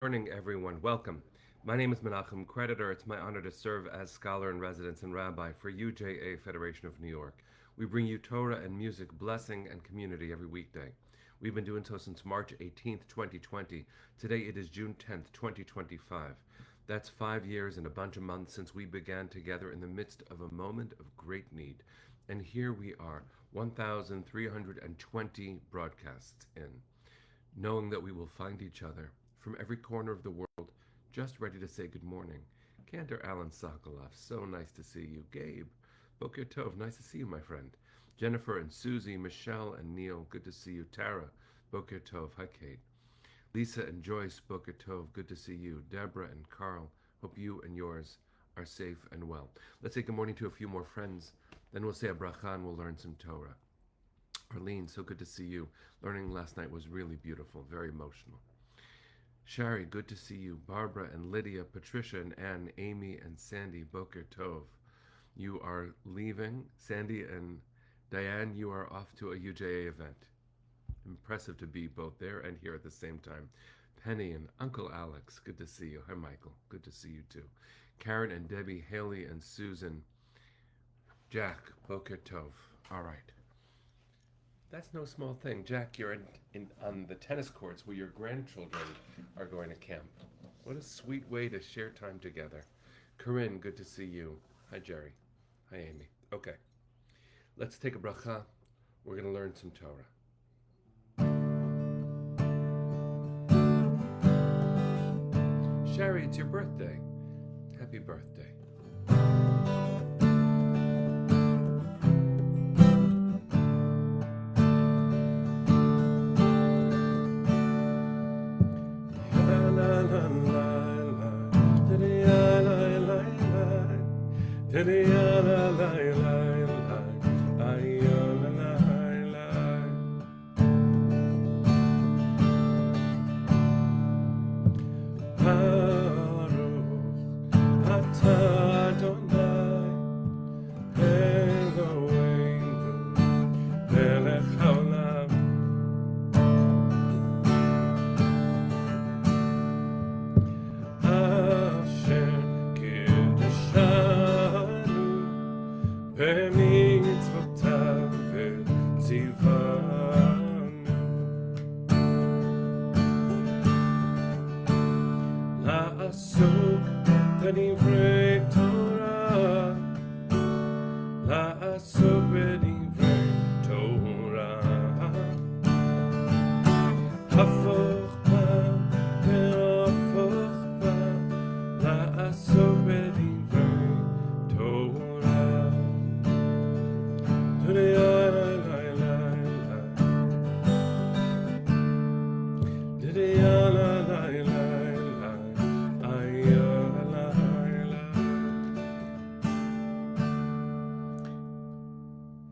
Morning, everyone. Welcome. My name is Menachem Creditor. It's my honor to serve as scholar in residence and rabbi for UJA Federation of New York. We bring you Torah and music, blessing, and community every weekday. We've been doing so since March 18th, 2020. Today it is June 10th, 2025. That's 5 years and a bunch of months since we began together in the midst of a moment of great need. And here we are, 1,320 broadcasts in, knowing that we will find each other from every corner of the world, just ready to say good morning. Cantor Alan Sokoloff, so nice to see you. Gabe, Boker Tov, nice to see you, my friend. Jennifer and Susie, Michelle and Neil, good to see you. Tara, Boker Tov, hi Kate. Lisa and Joyce, Boker Tov, good to see you. Deborah and Carl, hope you and yours are safe and well. Let's say good morning to a few more friends, then we'll say a bracha and we'll learn some Torah. Arlene, so good to see you. Learning last night was really beautiful, very emotional. Shari, good to see you. Barbara and Lydia, Patricia and Anne, Amy and Sandy, Boker Tov. You are leaving. Sandy and Diane, you are off to a UJA event. Impressive to be both there and here at the same time. Penny and Uncle Alex, good to see you. Hi, Michael. Good to see you too. Karen and Debbie, Haley and Susan. Jack, Boker Tov. All right. That's no small thing. Jack, you're on the tennis courts where your grandchildren are going to camp. What a sweet way to share time together. Corinne, good to see you. Hi, Jerry. Hi, Amy. Okay, let's take a bracha. We're going to learn some Torah. Sherry, it's your birthday. Happy birthday.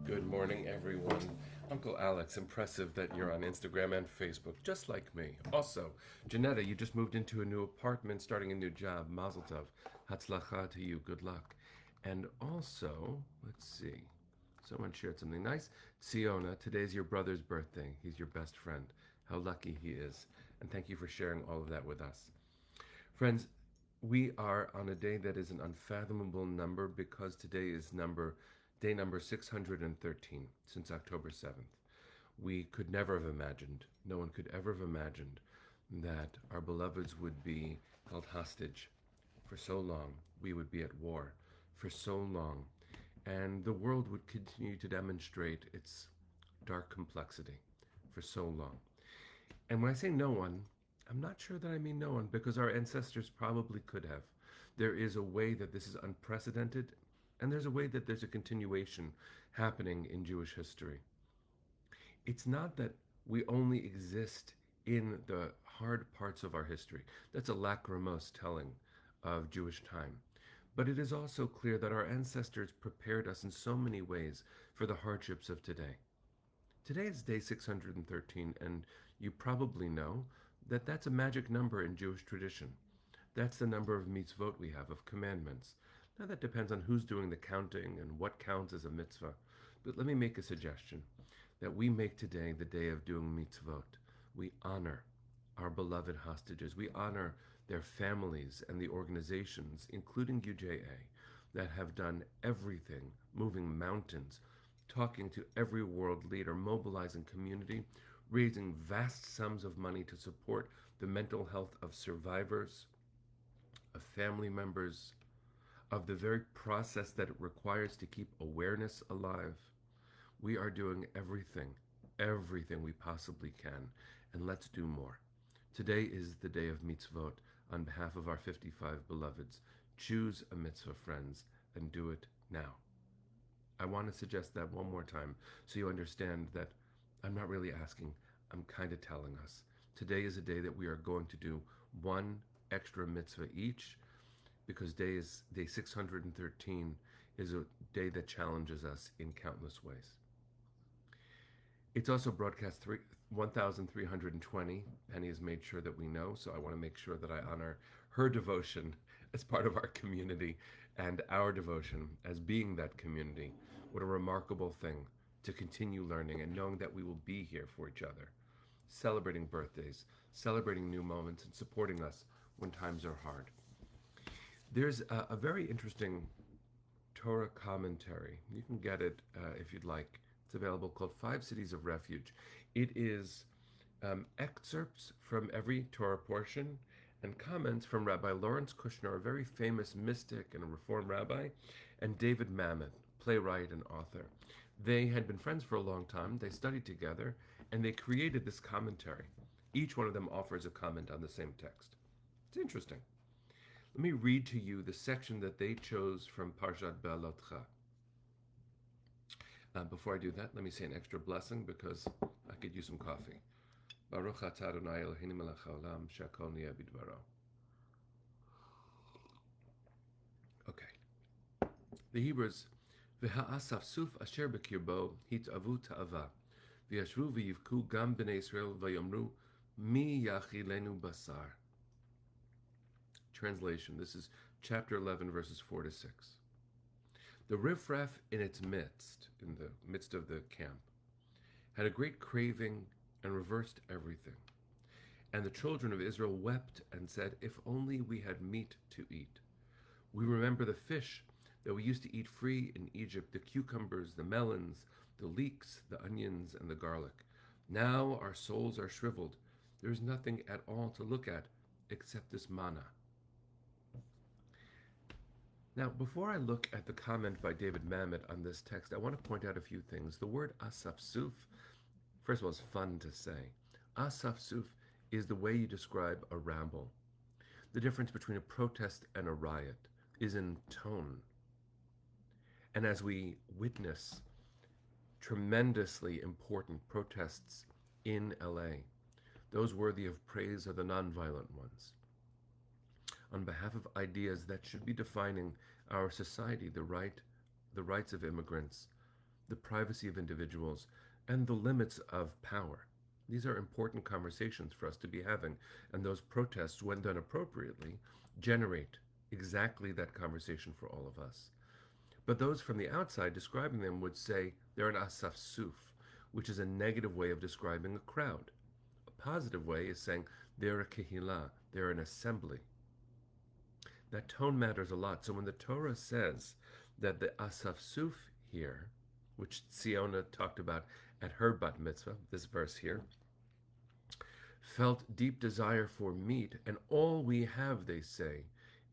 Good morning, everyone. Uncle Alex, impressive that you're on Instagram and Facebook, just like me. Also, Janetta, you just moved into a new apartment, starting a new job. Mazel tov. Hatzlacha to you. Good luck. And also, let's see. Someone shared something nice. Siona, today's your brother's birthday. He's your best friend. How lucky he is. And thank you for sharing all of that with us. Friends, we are on a day that is an unfathomable number because today is day number 613 since October 7th. We could never have imagined, no one could ever have imagined that our beloveds would be held hostage for so long. We would be at war for so long. And the world would continue to demonstrate its dark complexity for so long. And when I say no one, I'm not sure that I mean no one, because our ancestors probably could have. There is a way that this is unprecedented, and there's a way that there's a continuation happening in Jewish history. It's not that we only exist in the hard parts of our history. That's a lachrymose telling of Jewish time. But it is also clear that our ancestors prepared us in so many ways for the hardships of today. Today is day 613, and you probably know that that's a magic number in Jewish tradition. That's the number of mitzvot we have, of commandments. Now that depends on who's doing the counting and what counts as a mitzvah. But let me make a suggestion that we make today the day of doing mitzvot. We honor our beloved hostages. We honor their families and the organizations, including UJA, that have done everything, moving mountains, talking to every world leader, mobilizing community, raising vast sums of money to support the mental health of survivors, of family members, of the very process that it requires to keep awareness alive. We are doing everything we possibly can, and let's do more. Today is the day of mitzvot. On behalf of our 55 beloveds, choose a mitzvah, friends, and do it now. I want to suggest that one more time so you understand that I'm not really asking, I'm kind of telling us. Today is a day that we are going to do one extra mitzvah each, because day 613 is a day that challenges us in countless ways. It's also broadcast 1,320. Penny has made sure that we know, so I want to make sure that I honor her devotion as part of our community and our devotion as being that community. What a remarkable thing to continue learning and knowing that we will be here for each other, celebrating birthdays, celebrating new moments, and supporting us when times are hard. There's a very interesting Torah commentary. You can get it if you'd like. It's available, called Five Cities of Refuge. It is excerpts from every Torah portion and comments from Rabbi Lawrence Kushner, a very famous mystic and a Reform rabbi, and David Mamet, playwright and author. They had been friends for a long time. They studied together, and they created this commentary. Each one of them offers a comment on the same text. It's interesting. Let me read to you the section that they chose from Parshat Behaalotecha. Before I do that, let me say an extra blessing because I could use some coffee. Baruch atah Adonai Eloheinu melech haolam she'akol niyeh bidvaro. Okay. The Hebrews, V'ha'asafsuf asher b'kirbo hit'avu ta'ava, v'yashvu v'yivku gam b'nei Yisrael v'yomru mi yachilenu basar. Translation. This is chapter 11, verses 4 to 6. The riffraff in the midst of the camp, had a great craving and reversed everything. And the children of Israel wept and said, if only we had meat to eat. We remember the fish that we used to eat free in Egypt, the cucumbers, the melons, the leeks, the onions, and the garlic. Now our souls are shriveled. There is nothing at all to look at except this manna. Now, before I look at the comment by David Mamet on this text, I want to point out a few things. The word asafsuf, first of all, is fun to say. Asafsuf is the way you describe a ramble. The difference between a protest and a riot is in tone. And as we witness tremendously important protests in LA, those worthy of praise are the nonviolent ones. On behalf of ideas that should be defining our society, the rights of immigrants, the privacy of individuals, and the limits of power. These are important conversations for us to be having, and those protests, when done appropriately, generate exactly that conversation for all of us. But those from the outside describing them would say they're an asafsuf, which is a negative way of describing a crowd. A positive way is saying they're a kehillah, they're an assembly. That tone matters a lot. So when the Torah says that the asafsuf here, which Siona talked about at her bat mitzvah, this verse here, felt deep desire for meat, and all we have, they say,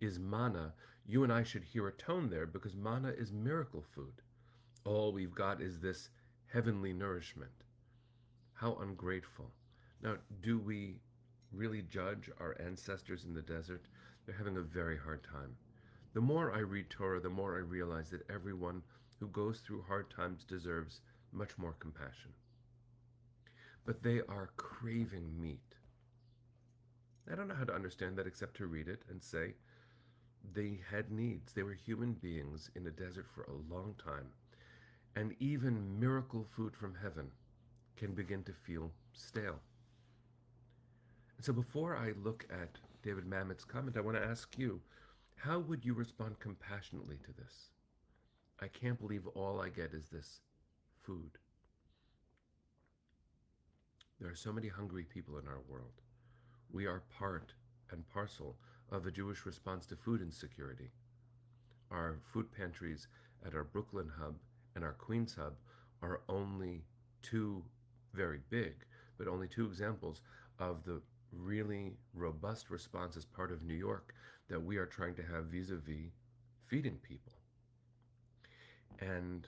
is manna, you and I should hear a tone there, because manna is miracle food. All we've got is this heavenly nourishment. How ungrateful. Now, do we really judge our ancestors in the desert? They're having a very hard time. The more I read Torah, the more I realize that everyone who goes through hard times deserves much more compassion. But they are craving meat. I don't know how to understand that except to read it and say they had needs. They were human beings in a desert for a long time. And even miracle food from heaven can begin to feel stale. And so before I look at David Mamet's comment, I want to ask you, how would you respond compassionately to this? I can't believe all I get is this food. There are so many hungry people in our world. We are part and parcel of a Jewish response to food insecurity. Our food pantries at our Brooklyn hub and our Queens hub are only two, very big, but only two examples of the really robust response as part of New York that we are trying to have vis-a-vis feeding people. And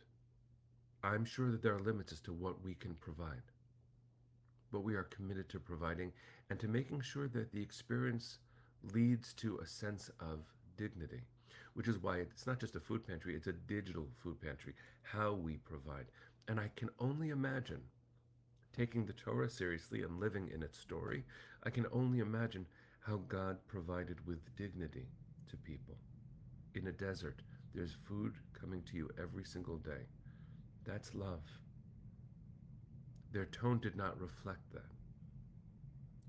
I'm sure that there are limits as to what we can provide, but we are committed to providing and to making sure that the experience leads to a sense of dignity, which is why it's not just a food pantry, it's a digital food pantry, how we provide. And I can only imagine, taking the Torah seriously and living in its story, I can only imagine how God provided with dignity to people. In a desert, there's food coming to you every single day. That's love. Their tone did not reflect that.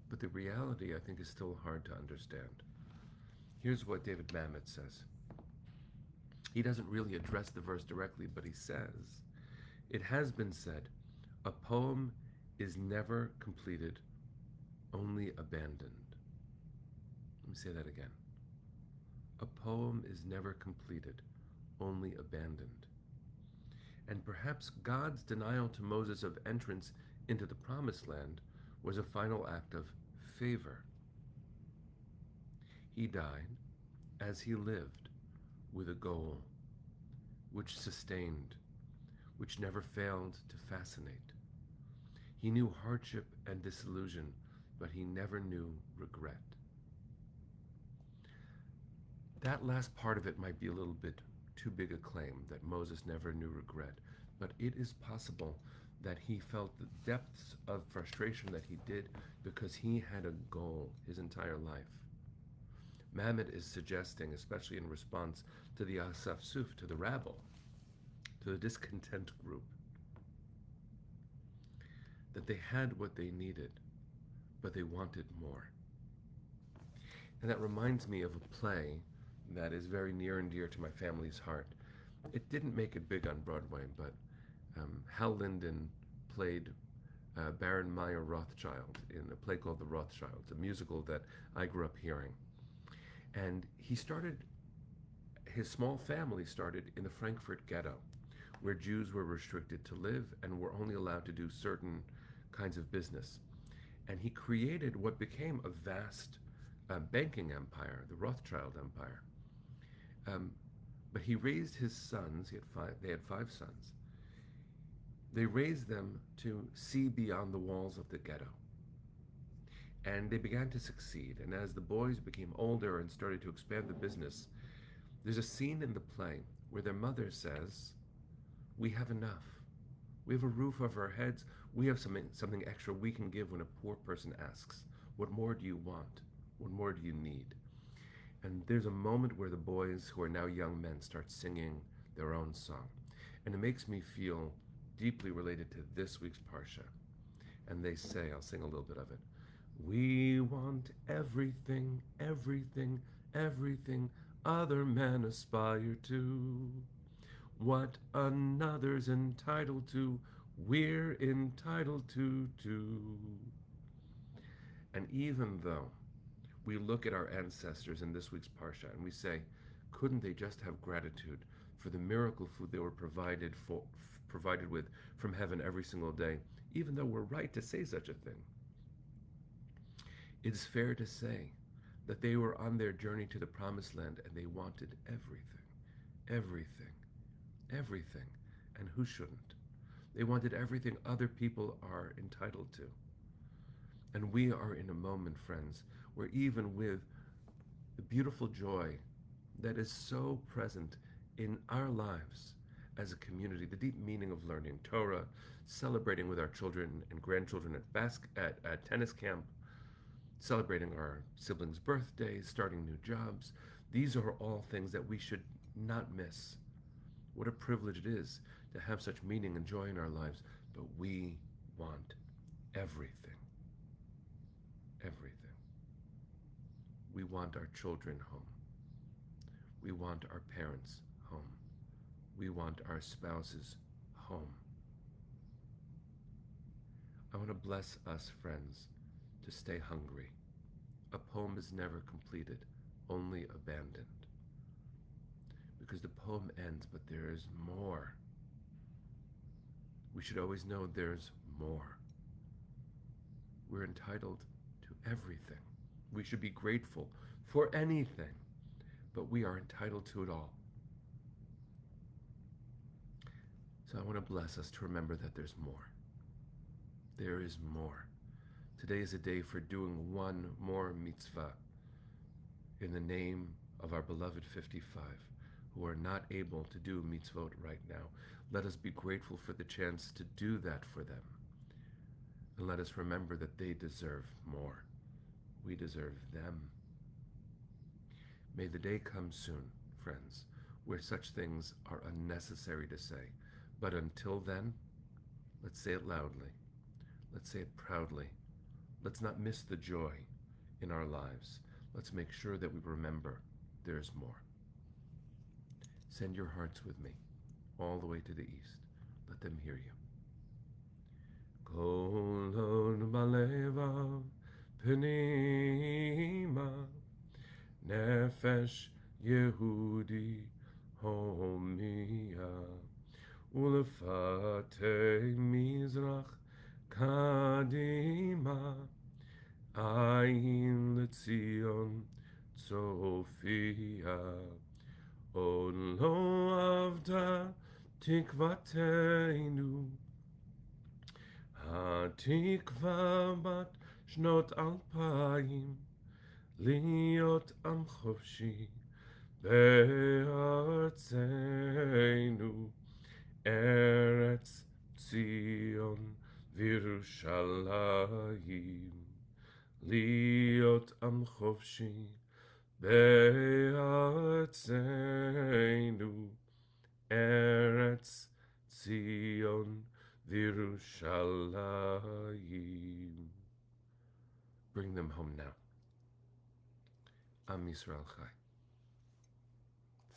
But the reality, I think, is still hard to understand. Here's what David Mamet says. He doesn't really address the verse directly, but he says, "It has been said, a poem is never completed, only abandoned." Let me say that again. A poem is never completed, only abandoned. And perhaps God's denial to Moses of entrance into the promised land was a final act of favor. He died as he lived, with a goal, which sustained, which never failed to fascinate. He knew hardship and disillusion, but he never knew regret. That last part of it might be a little bit too big a claim, that Moses never knew regret, but it is possible that he felt the depths of frustration that he did because he had a goal his entire life. Mamet is suggesting, especially in response to the Asaf Suf, to the rabble, to the discontent group, that they had what they needed, but they wanted more. And that reminds me of a play that is very near and dear to my family's heart. It didn't make it big on Broadway, but Hal Linden played Baron Meyer Rothschild in a play called The Rothschilds, a musical that I grew up hearing. And his small family started in the Frankfurt ghetto, where Jews were restricted to live and were only allowed to do certain kinds of business. And he created what became a vast banking empire, the Rothschild Empire. But he raised his sons, they had five sons. They raised them to see beyond the walls of the ghetto. And they began to succeed. And as the boys became older and started to expand the business, there's a scene in the play where their mother says, "We have enough. We have a roof over our heads. We have something extra we can give when a poor person asks, 'What more do you want? What more do you need?'" And there's a moment where the boys, who are now young men, start singing their own song. And it makes me feel deeply related to this week's Parsha. And they say, I'll sing a little bit of it, "We want everything, everything, everything other men aspire to. What another's entitled to, we're entitled to too." And even though we look at our ancestors in this week's Parsha and we say, couldn't they just have gratitude for the miracle food they were provided with from heaven every single day, even though we're right to say such a thing? It's fair to say that they were on their journey to the promised land and they wanted everything, everything, everything. And who shouldn't? They wanted everything other people are entitled to. And we are in a moment, friends, where even with the beautiful joy that is so present in our lives as a community, the deep meaning of learning Torah, celebrating with our children and grandchildren at tennis camp, celebrating our siblings' birthdays, starting new jobs, these are all things that we should not miss. What a privilege it is to have such meaning and joy in our lives, but we want everything. Everything. We want our children home. We want our parents home. We want our spouses home. I want to bless us, friends, to stay hungry, A poem is never completed, only abandoned. Because the poem ends, but there is more. We should always know there's more. We're entitled to everything. We should be grateful for anything, but we are entitled to it all. So I want to bless us to remember that there's more. There is more. Today is a day for doing one more mitzvah in the name of our beloved 55 who are not able to do mitzvot right now. Let us be grateful for the chance to do that for them. And let us remember that they deserve more. We deserve them. May the day come soon, friends, where such things are unnecessary to say. But until then, let's say it loudly. Let's say it proudly. Let's not miss the joy in our lives. Let's make sure that we remember there's more. Send your hearts with me all the way to the east. Let them hear you. Kol od balevav pnima nefesh Yehudi homia ulefate mizrach kadima ayin letzion tzofia od lo avda tikvateinu התקווה בת שנות 2000 להיות עם חופשי בארצנו ארץ ציון וירושלים להיות עם חופשי בארצנו ארץ ציון Virushalayim. Bring them home now. Am Yisrael Chai.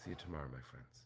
See you tomorrow, my friends.